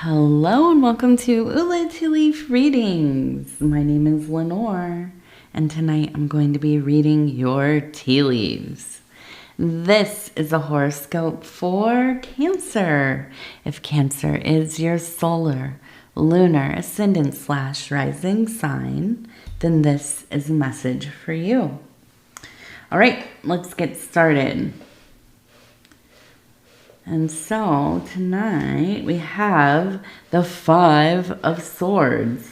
Hello and welcome to Ula Tea Leaf Readings. My name is Lenor, and tonight I'm going to be reading your tea leaves. This is a horoscope for Cancer. If Cancer is your solar, lunar, ascendant / rising sign, then this is a message for you. All right, let's get started. And so tonight we have the 5 of Swords.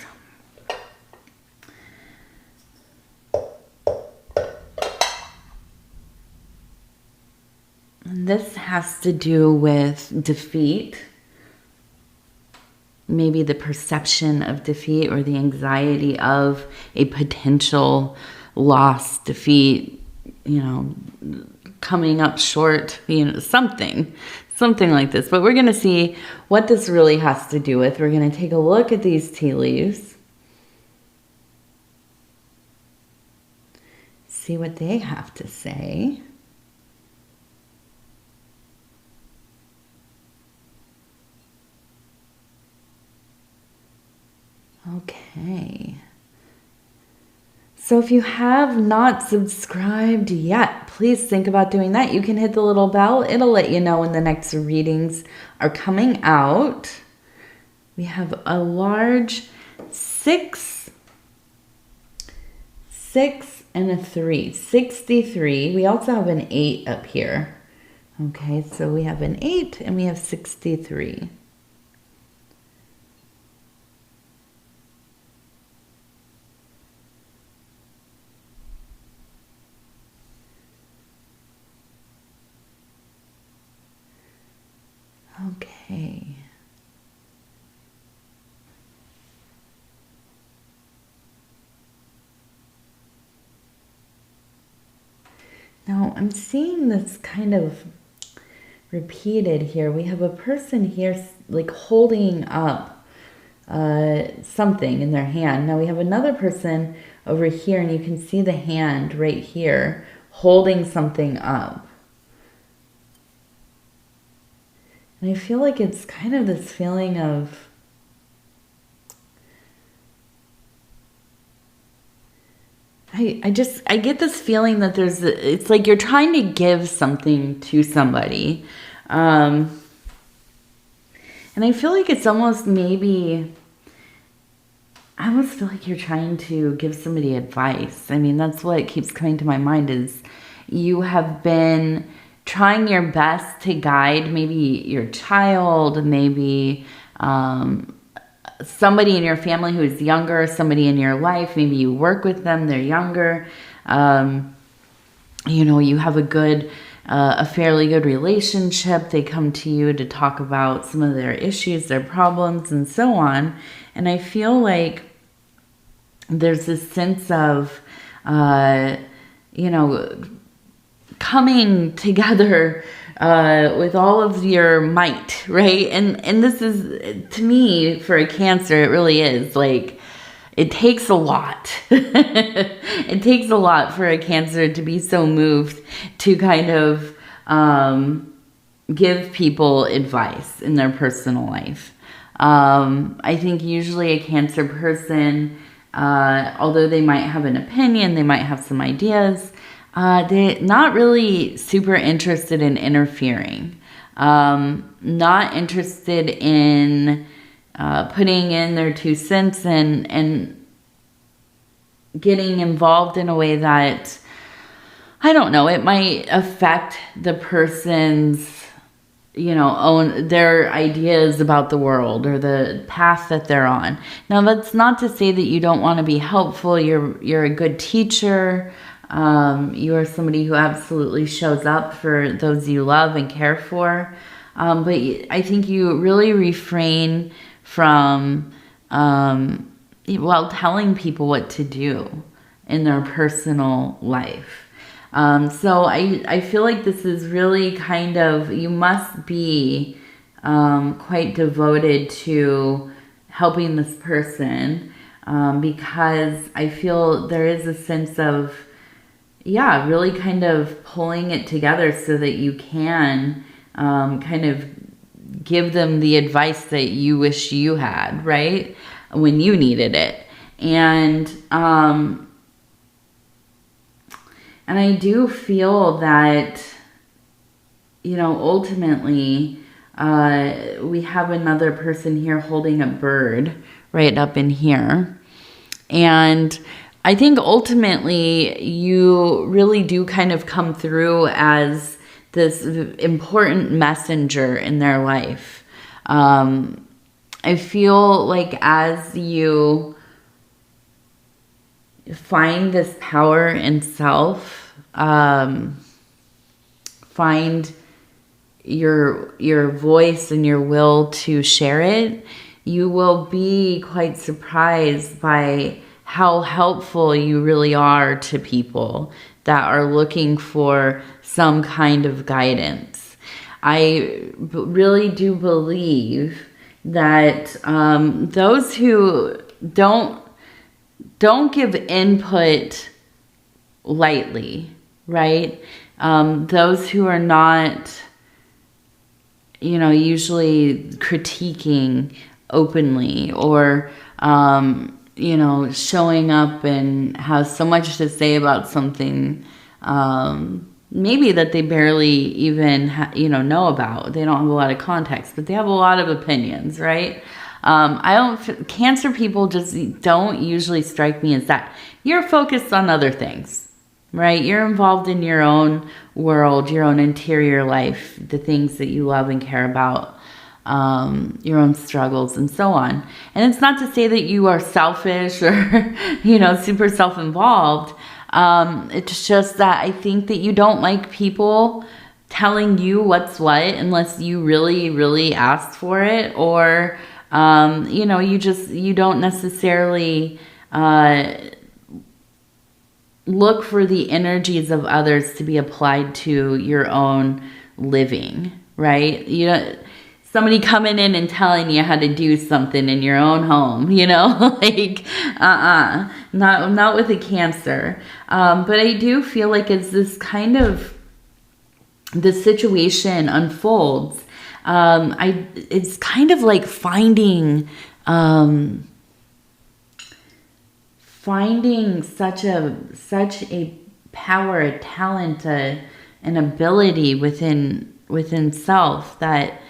And this has to do with defeat, maybe the perception of defeat or the anxiety of a potential loss, defeat, coming up short, something like this. But we're going to see what this really has to do with. We're going to take a look at these tea leaves, see what they have to say. Okay. So if you have not subscribed yet, please think about doing that. You can hit the little bell. It'll let you know when the next readings are coming out. We have a large 6, and a 3. 63. We also have an 8 up here. Okay, so we have an 8 and we have 63. Okay. Now I'm seeing this kind of repeated here. We have a person here like holding up something in their hand. Now we have another person over here, and you can see the hand right here holding something up. And I feel like it's kind of this feeling of I get this feeling that it's like you're trying to give something to somebody. And I feel like it's almost I almost feel like you're trying to give somebody advice. I mean, that's what keeps coming to my mind is you have been trying your best to guide maybe your child, maybe somebody in your family who is younger, somebody in your life, maybe you work with them, they're younger. You have a fairly good relationship. They come to you to talk about some of their issues, their problems, and so on. And I feel like there's this sense of, coming together with all of your might, right? And this is, to me, for a Cancer, it really is like, it takes a lot. It takes a lot for a Cancer to be so moved to kind of give people advice in their personal life. I think usually a Cancer person, although they might have an opinion, they might have some ideas, they're not really super interested in interfering, not interested in putting in their 2 cents and getting involved in a way that, I don't know, it might affect the person's, their ideas about the world or the path that they're on. Now, that's not to say that you don't want to be helpful. You're a good teacher. You are somebody who absolutely shows up for those you love and care for. But I think you really refrain from, telling people what to do in their personal life. So I feel like this is really kind of, you must be quite devoted to helping this person, because I feel there is a sense of, really kind of pulling it together so that you can kind of give them the advice that you wish you had, right? When you needed it. And I do feel that, you know, ultimately, we have another person here holding a bird right up in here. And I think ultimately you really do kind of come through as this important messenger in their life. I feel like as you find this power in self, find your voice and your will to share it, you will be quite surprised by how helpful you really are to people that are looking for some kind of guidance. I really do believe that those who don't give input lightly, right? Those who are not, you know, usually critiquing openly or, you know, showing up and have so much to say about something, maybe that they barely even, know about. They don't have a lot of context, but they have a lot of opinions, right? Cancer people just don't usually strike me as that. You're focused on other things, right? You're involved in your own world, your own interior life, the things that you love and care about, your own struggles and so on. And it's not to say that you are selfish or, super self-involved. It's just that I think that you don't like people telling you what's what unless you really, really asked for it, or, you don't necessarily, look for the energies of others to be applied to your own living, right? Somebody coming in and telling you how to do something in your own home, not with a Cancer. But I do feel like as this kind of, the situation unfolds, it's kind of like finding such a power, a talent, an ability within self that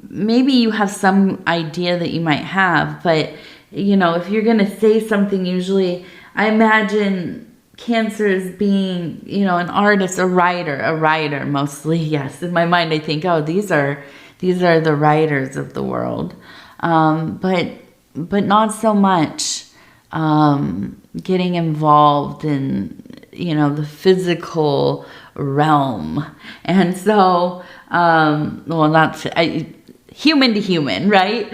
maybe you have some idea that you might have, but if you're gonna say something, usually I imagine Cancer as being an artist, a writer mostly. Yes, in my mind I think, oh, these are the writers of the world, but not so much getting involved in the physical realm. And so human to human, right?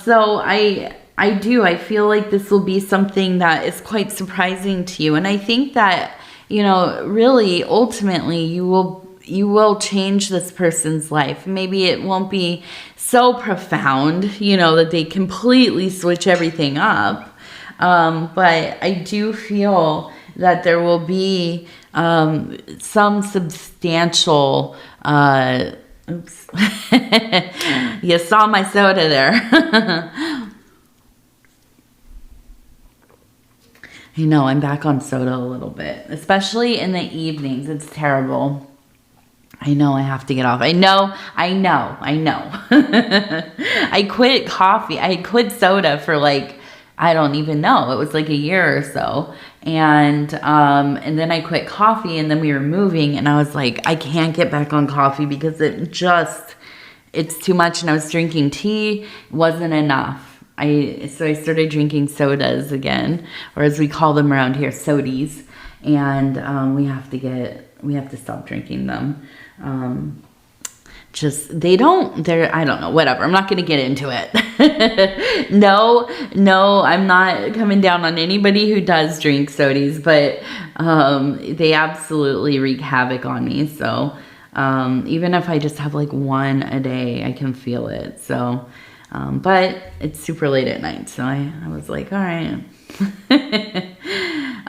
So I feel like this will be something that is quite surprising to you. And I think that, really ultimately you will change this person's life. Maybe it won't be so profound, that they completely switch everything up. But I do feel that there will be some substantial, oops, you saw my soda there. I know, I'm back on soda a little bit, especially in the evenings. It's terrible. I know I have to get off. I know. I quit coffee. I quit soda for I don't even know. It was a year or so. And then I quit coffee, and then we were moving, and I was like, I can't get back on coffee because it's too much. And I was drinking tea. It wasn't enough. So I started drinking sodas again, or as we call them around here, sodies. And we have to stop drinking them. I don't know, whatever. I'm not going to get into it. No, I'm not coming down on anybody who does drink sodies, but they absolutely wreak havoc on me. So even if I just have one a day, I can feel it. So, but it's super late at night. So I was like, all right.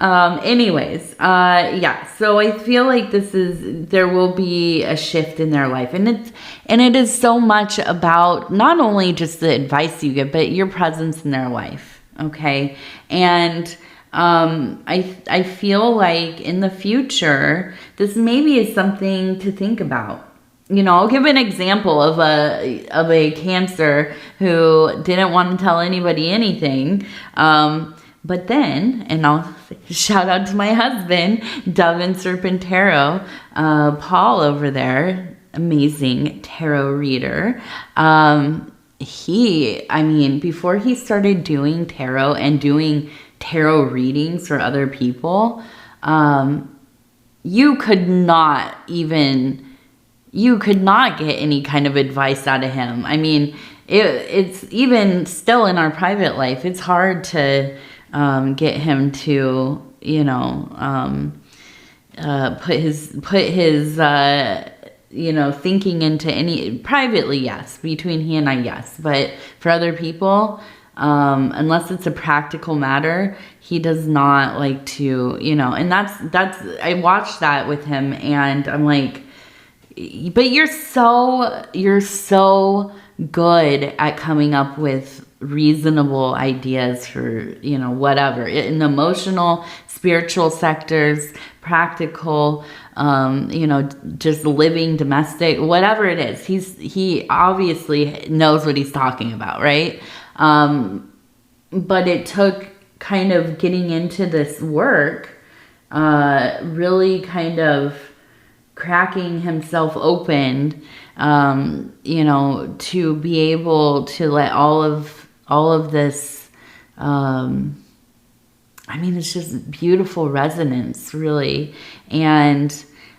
Yeah, so I feel like there will be a shift in their life, and it is so much about not only just the advice you give, but your presence in their life. Okay. And I feel like in the future, this maybe is something to think about. I'll give an example of a Cancer who didn't want to tell anybody anything. But then, and I'll shout out to my husband, Dove and Serpent Tarot, Paul over there, amazing tarot reader. Before he started doing tarot and doing tarot readings for other people, you could not get any kind of advice out of him. I mean, it's even still in our private life, it's hard to get him to, put his thinking into any, privately, yes, between he and I, yes. But for other people, unless it's a practical matter, he does not like to, and that's, I watched that with him, and I'm like, but you're so good at coming up with reasonable ideas for, whatever, in the emotional, spiritual sectors, practical, just living, domestic, whatever it is. He obviously knows what he's talking about, right? But it took kind of getting into this work, really kind of cracking himself open, to be able to let all of this, it's just beautiful resonance, really. And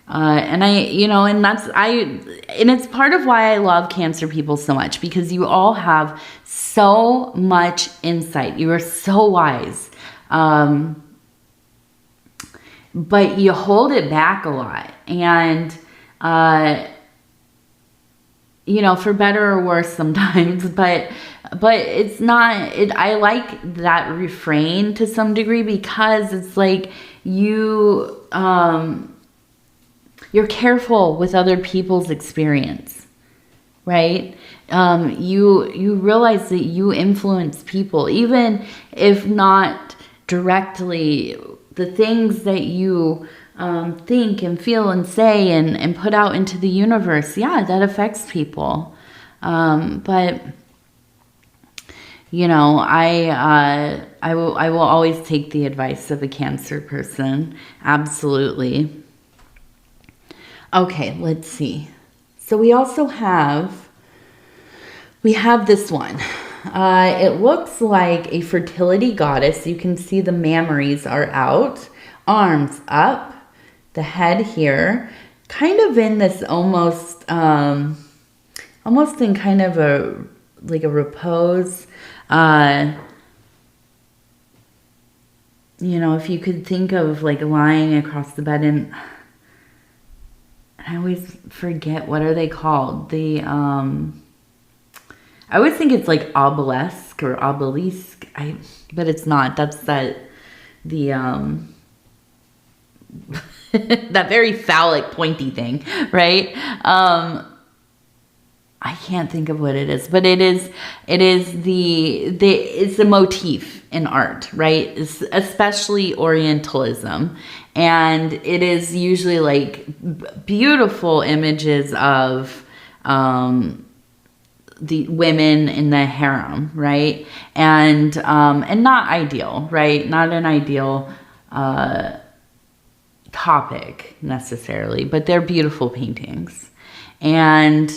it's part of why I love Cancer people so much, because you all have so much insight. You are so wise. But you hold it back a lot. And, for better or worse sometimes, but it's not, I like that refrain to some degree, because it's like you're careful with other people's experience, right? You realize that you influence people, even if not directly. The things that you think and feel and say and put out into the universe, yeah, that affects people. But I will always take the advice of a Cancer person. Absolutely. Okay, let's see. So we have this one. It looks like a fertility goddess. You can see the mammaries are out, arms up, the head here, kind of in this almost in kind of a repose. If you could think of like lying across the bed, and I always forget, what are they called? I always think it's like obelisk or obelisk, but it's not. That's that very phallic pointy thing, right? I can't think of what it is, but it's a motif in art, right? It's especially Orientalism, and it is usually like beautiful images of the women in the harem, right? And not ideal, right? Not an ideal topic necessarily, but they're beautiful paintings. And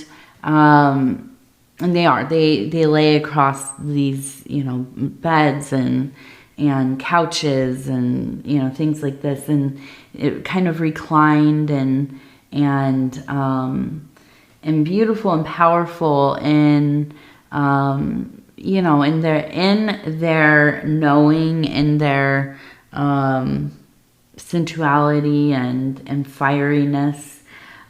they lay across these, beds and couches and, things like this, and it kind of reclined and beautiful and powerful in in their knowing, in their sensuality and fieriness.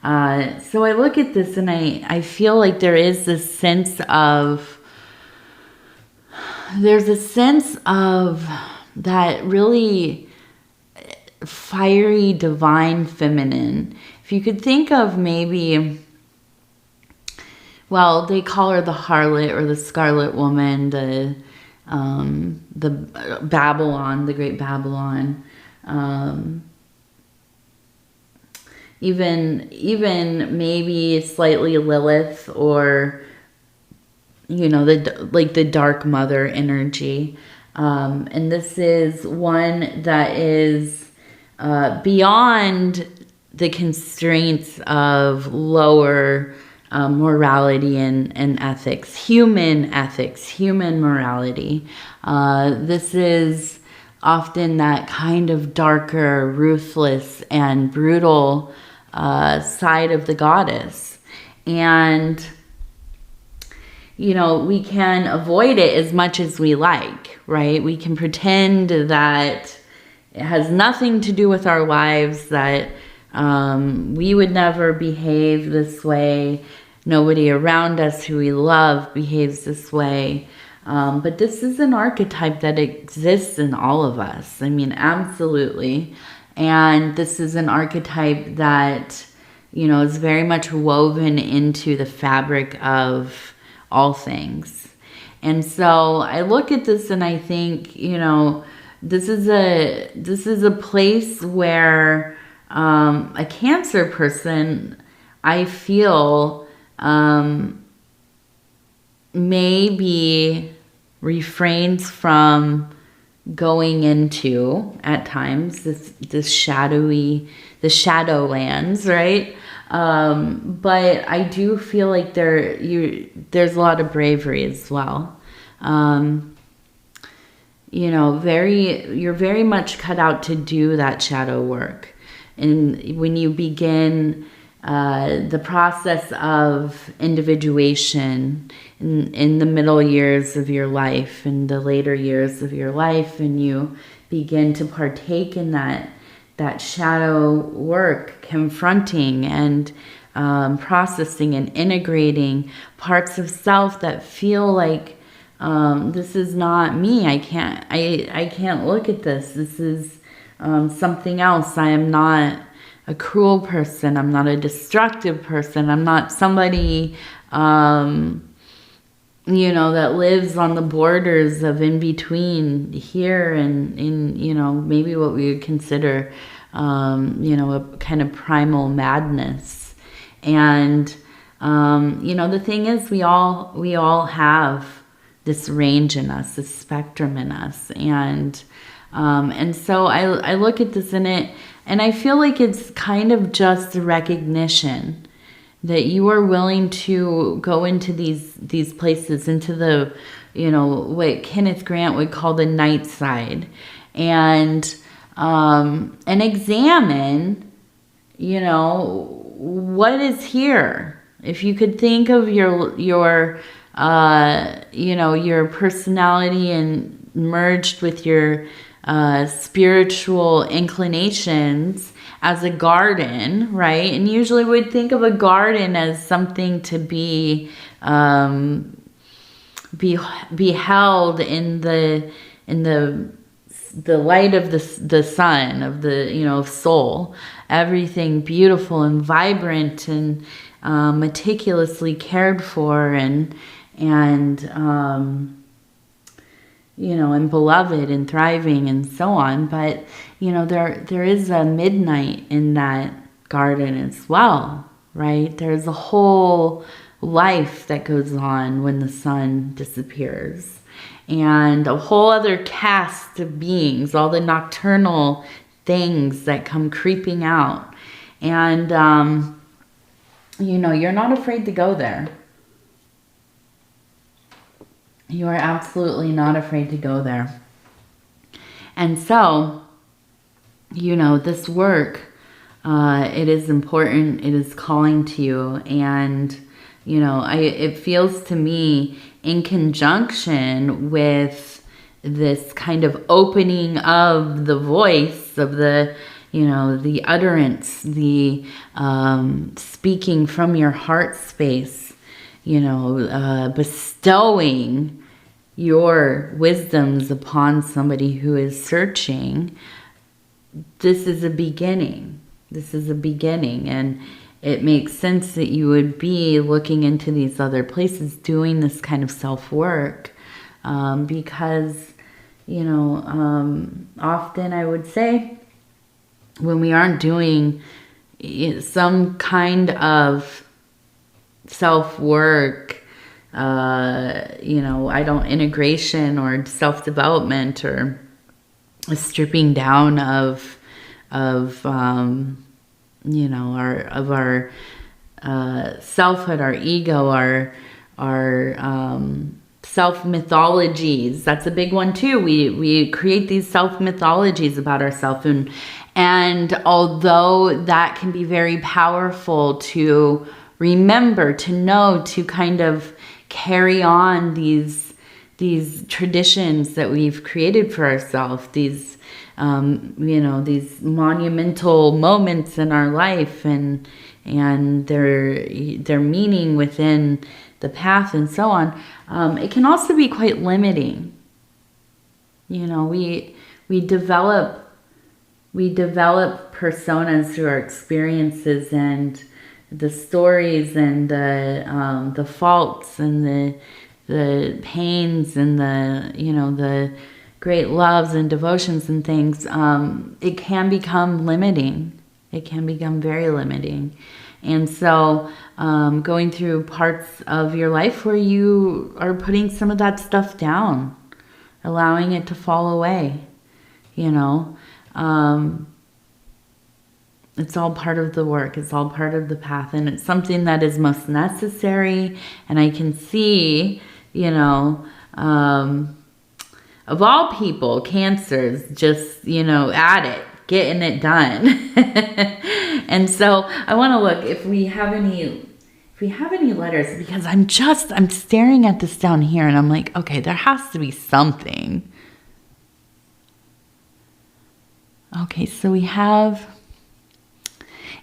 So I look at this and I feel like there's a sense of that really fiery, divine feminine. If you could think of maybe, well, they call her the harlot or the scarlet woman, the Babylon, the great Babylon. Even maybe slightly Lilith, or the dark mother energy. And this is one that is beyond the constraints of lower morality and ethics, human morality. This is often that kind of darker, ruthless, and brutal side of the goddess. And, we can avoid it as much as we like, right? We can pretend that it has nothing to do with our lives, that we would never behave this way. Nobody around us who we love behaves this way. But this is an archetype that exists in all of us. I mean, absolutely. And this is an archetype that, is very much woven into the fabric of all things. And so I look at this and I think, this is a place where a Cancer person, I feel, maybe refrains from going into, at times, this shadowy, the shadowlands, right? But I do feel like there's a lot of bravery as well. You're very much cut out to do that shadow work. And when you begin the process of individuation in the middle years of your life and the later years of your life, and you begin to partake in that shadow work, confronting and processing and integrating parts of self that feel like this is not me. I can't look at this. This is something else. I am not a cruel person. I'm not a destructive person. I'm not somebody, that lives on the borders of in between here and in, maybe what we would consider, a kind of primal madness. And, the thing is, we all have this range in us, this spectrum in us. And so I look at this in it, and I feel like it's kind of just the recognition that you are willing to go into these places, into the, what Kenneth Grant would call the night side, and examine, what is here. If you could think of your personality and merged with your spiritual inclinations as a garden, right? And usually we'd think of a garden as something to be held in the light of the sun, of the soul, everything beautiful and vibrant and meticulously cared for and beloved and thriving and so on. But, there is a midnight in that garden as well, right? There's a whole life that goes on when the sun disappears, and a whole other cast of beings, all the nocturnal things that come creeping out. And, you're not afraid to go there. You are absolutely not afraid to go there. And so, this work, it is important. It is calling to you. And, it feels to me in conjunction with this kind of opening of the voice, of the, the utterance, the speaking from your heart space, bestowing your wisdoms upon somebody who is searching this is a beginning. This is a beginning, and it makes sense that you would be looking into these other places, doing this kind of self-work, because, you know, often I would say when we aren't doing some kind of self-work, you know, integration or self-development or a stripping down of you know, our selfhood, our ego, our self-mythologies. That's a big one too. We create these self-mythologies about ourselves, and although that can be very powerful to remember, to know, to kind of carry on these traditions that we've created for ourselves, these you know, these monumental moments in our life, and their meaning within the path and so on. It can also be quite limiting. You know, we develop personas through our experiences and the stories and the faults and the pains and the, you know, the great loves and devotions and things. It can become limiting. It can become very limiting. And so going through parts of your life where you are putting some of that stuff down, allowing it to fall away, you know, it's all part of the work. It's all part of the path. And it's something that is most necessary. And I can see, you know, of all people, Cancers, just, you know, at it, getting it done. And so I want to look if we have any letters, because I'm staring at this down here and I'm like, okay, there has to be something. Okay, so we have,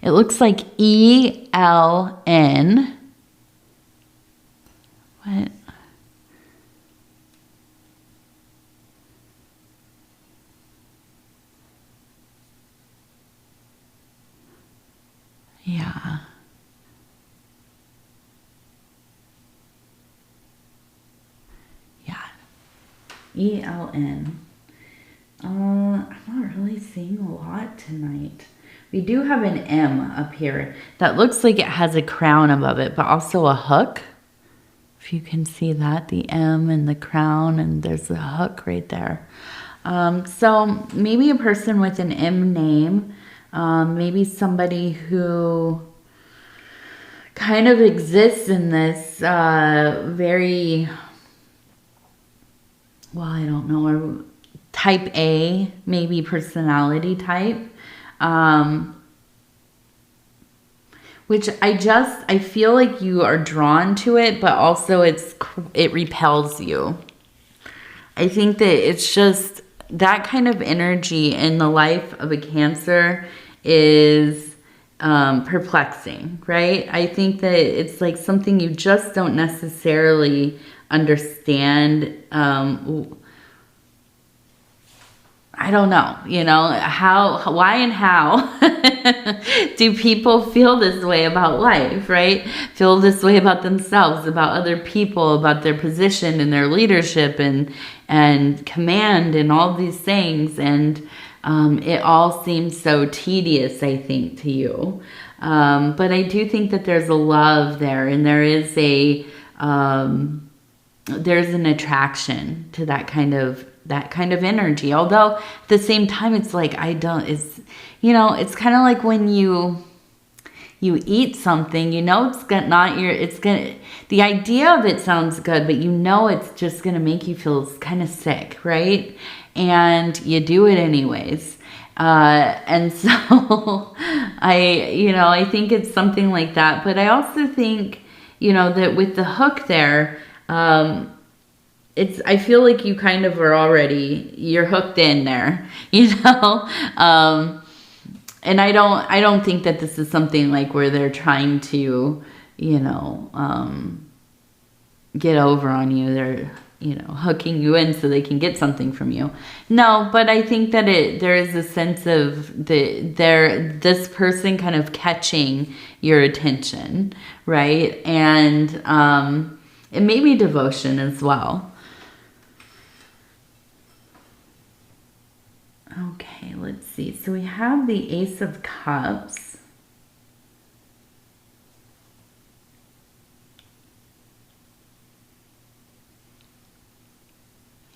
it looks like ELN. What? Yeah. Yeah. ELN. I'm not really seeing a lot tonight. We do have an M up here that looks like it has a crown above it, but also a hook. If you can see that, the M and the crown, and there's a hook right there. So maybe a person with an M name, maybe somebody who kind of exists in this very, well, I don't know, type A, maybe personality type, which I feel like you are drawn to it, but also it repels you. I think that it's just that kind of energy in the life of a Cancer is perplexing, right? I think that it's like something you just don't necessarily understand. I don't know, you know, why and how do people feel this way about life, right? Feel this way about themselves, about other people, about their position and their leadership and command and all these things. And it all seems so tedious, I think, to you. But I do think that there's a love there, and there is there's an attraction to that kind of energy. Although at the same time, it's like, it's kind of like when you eat something, you know, the idea of it sounds good, but you know, it's just going to make you feel kind of sick, right? And you do it anyways. And so I think it's something like that. But I also think, you know, that with the hook there, I feel like you kind of you're hooked in there, you know? And I don't think that this is something like where they're trying to, you know, get over on you. hooking you in so they can get something from you. No, but I think that there is a sense of this person kind of catching your attention, right? And it may be devotion as well. Okay, let's see. So we have the Ace of Cups.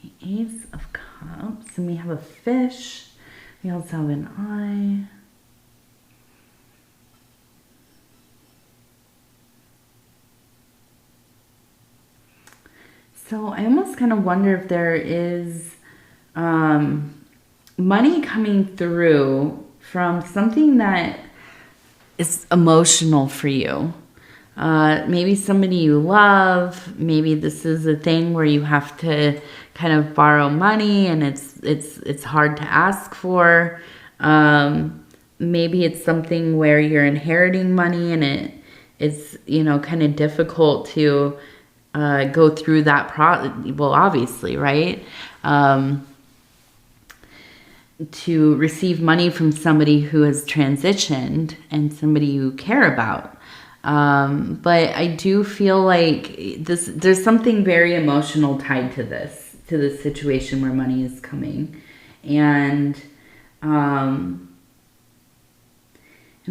The Ace of Cups. And we have a fish. We also have an eye. So I almost kind of wonder if there is money coming through from something that is emotional for you. Maybe somebody you love. Maybe this is a thing where you have to kind of borrow money and it's hard to ask for. Maybe it's something where you're inheriting money and it's kind of difficult to go through that well, obviously, right? To receive money from somebody who has transitioned and somebody you care about. But I do feel like there's something very emotional tied to this situation where money is coming. And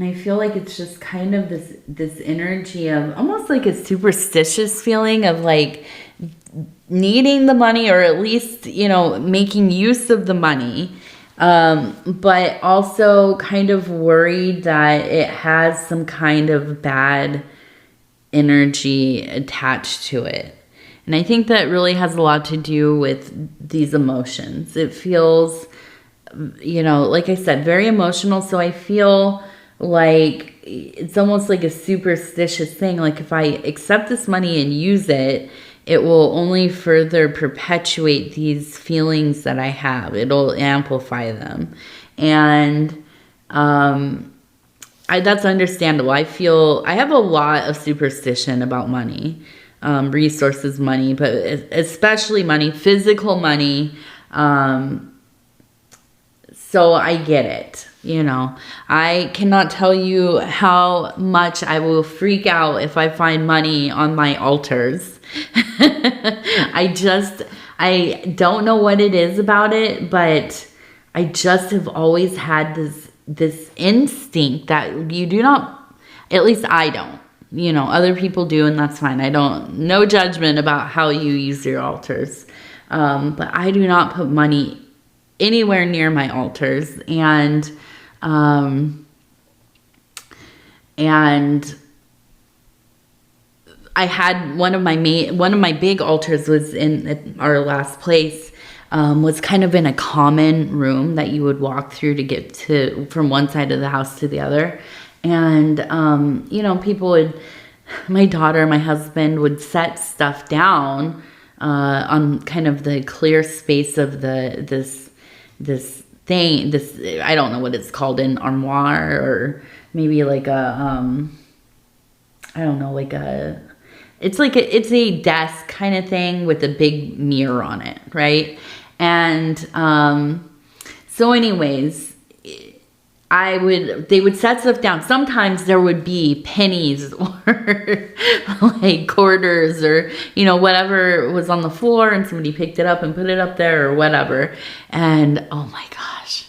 I feel like it's just kind of this energy of almost like a superstitious feeling of like needing the money, or at least, making use of the money. But also kind of worried that it has some kind of bad energy attached to it. And I think that really has a lot to do with these emotions. It feels, like I said, very emotional. So I feel like it's almost like a superstitious thing. Like if I accept this money and use it, it will only further perpetuate these feelings that I have. It'll amplify them. And that's understandable. I have a lot of superstition about money, resources, money, but especially money, physical money. So I get it. I cannot tell you how much I will freak out if I find money on my altars. I don't know what it is about it, but I just have always had this instinct that you do not, at least I don't, other people do, and that's fine. No judgment about how you use your altars. But I do not put money anywhere near my altars. And I had one of my big altars was in our last place, was kind of in a common room that you would walk through to get from one side of the house to the other. And, people my daughter, my husband would set stuff down, on kind of the clear space of this thing, I don't know what it's called, an armoire, or maybe like a, I don't know, like it's a desk kind of thing with a big mirror on it, right? And so anyways, they would set stuff down. Sometimes there would be pennies or like quarters or, whatever was on the floor, and somebody picked it up and put it up there or whatever. And oh my gosh,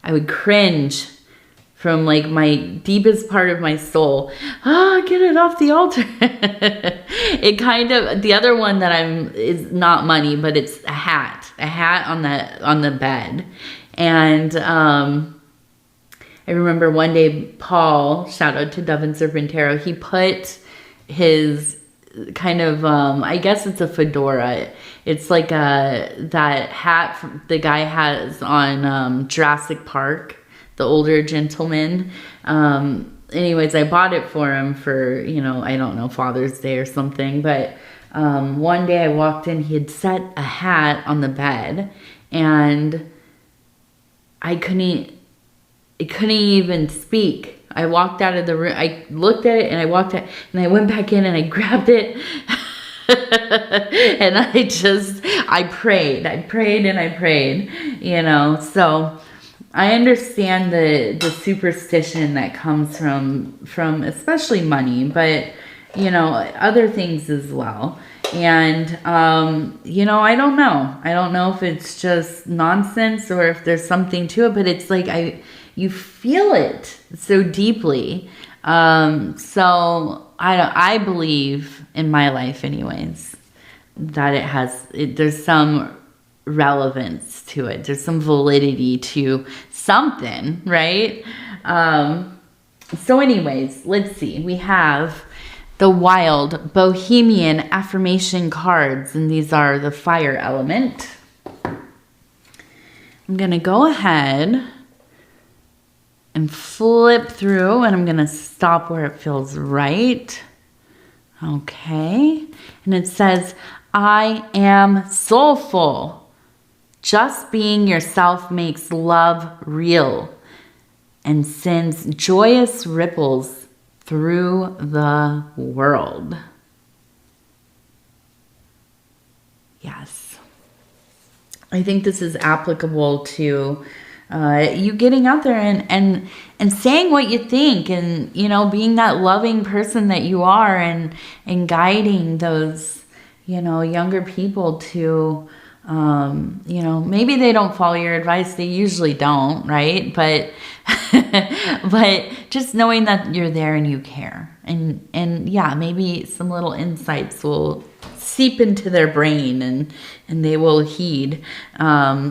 I would cringe from like my deepest part of my soul. Get it off the altar. It kind of, the other one that is not money, but it's a hat on the bed. And, I remember one day, Paul, shout out to Dove and Serpentero, he put his kind of, I guess it's a fedora. It's like that hat the guy has on Jurassic Park, the older gentleman. Anyways, I bought it for him for, I don't know, Father's Day or something. But one day I walked in, he had set a hat on the bed, and I couldn't even speak. I walked out of the room. I looked at it and I walked out, and I went back in and I grabbed it. And I prayed and I prayed, you know. So I understand the superstition that comes from especially money, but, you know, other things as well. And, you know, I don't know. I don't know if it's just nonsense or if there's something to it, but it's like you feel it so deeply. So I believe in my life anyways, that there's some relevance to it. There's some validity to something, right? So anyways, let's see. We have the wild bohemian affirmation cards, and these are the fire element. I'm going to go ahead and flip through, and I'm going to stop where it feels right. Okay. And it says, I am soulful. Just being yourself makes love real and sends joyous ripples through the world. Yes. I think this is applicable to you getting out there and saying what you think, and, you know, being that loving person that you are, and guiding those, you know, younger people to, you know, maybe they don't follow your advice. They usually don't, right? But but just knowing that you're there and you care, and yeah, maybe some little insights will seep into their brain, and they will heed. They'll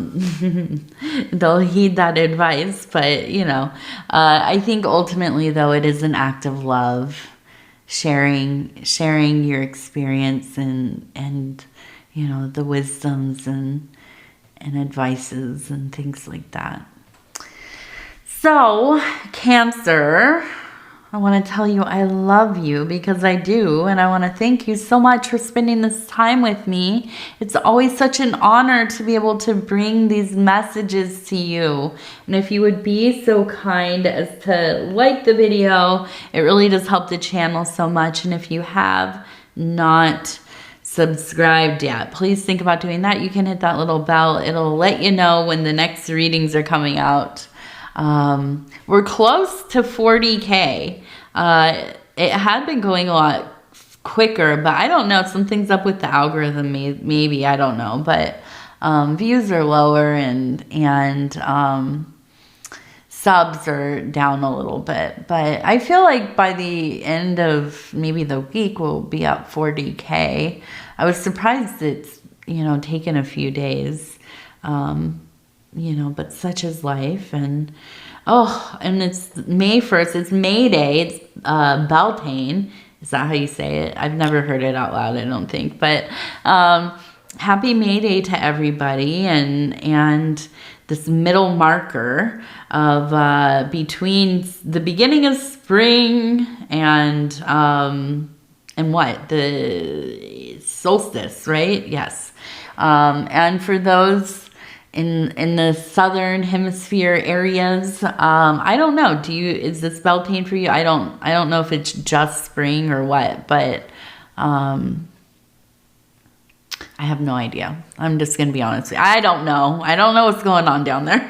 heed that advice. But, you know, I think ultimately, though, it is an act of love, sharing your experience and you know, the wisdoms and advices and things like that. So, Cancer, I want to tell you I love you, because I do, and I want to thank you so much for spending this time with me. It's always such an honor to be able to bring these messages to you. And if you would be so kind as to like the video, it really does help the channel so much. And if you have not subscribed yet, please think about doing that. You can hit that little bell. It'll let you know when the next readings are coming out. We're close to 40K. It had been going a lot quicker, but I don't know. Something's up with the algorithm, maybe, I don't know. But views are lower, and subs are down a little bit. But I feel like by the end of maybe the week, we'll be up 40K. I was surprised it's, you know, taken a few days. You know, but such is life. And and it's May 1st. It's May Day. It's Beltane. Is that how you say it? I've never heard it out loud, I don't think. But happy May Day to everybody. And this middle marker of between the beginning of spring and what? The solstice, right? Yes. And for those in the southern hemisphere areas, I don't know, is this Beltane for you? I don't know if it's just spring or what, but I have no idea. I'm just gonna be honest with you. I don't know what's going on down there.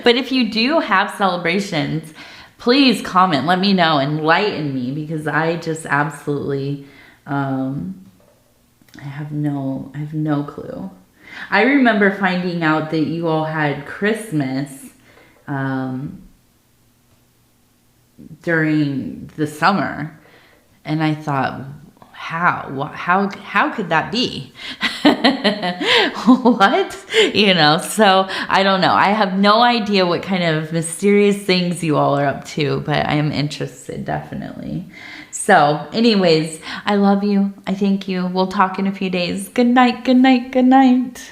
But if you do have celebrations, please comment, let me know, enlighten me, because I just absolutely I have no clue. I remember finding out that you all had Christmas during the summer, and I thought, how could that be? What? You know, so I don't know. I have no idea what kind of mysterious things you all are up to, but I am interested, definitely. So anyways, I love you. I thank you. We'll talk in a few days. Good night, good night, good night.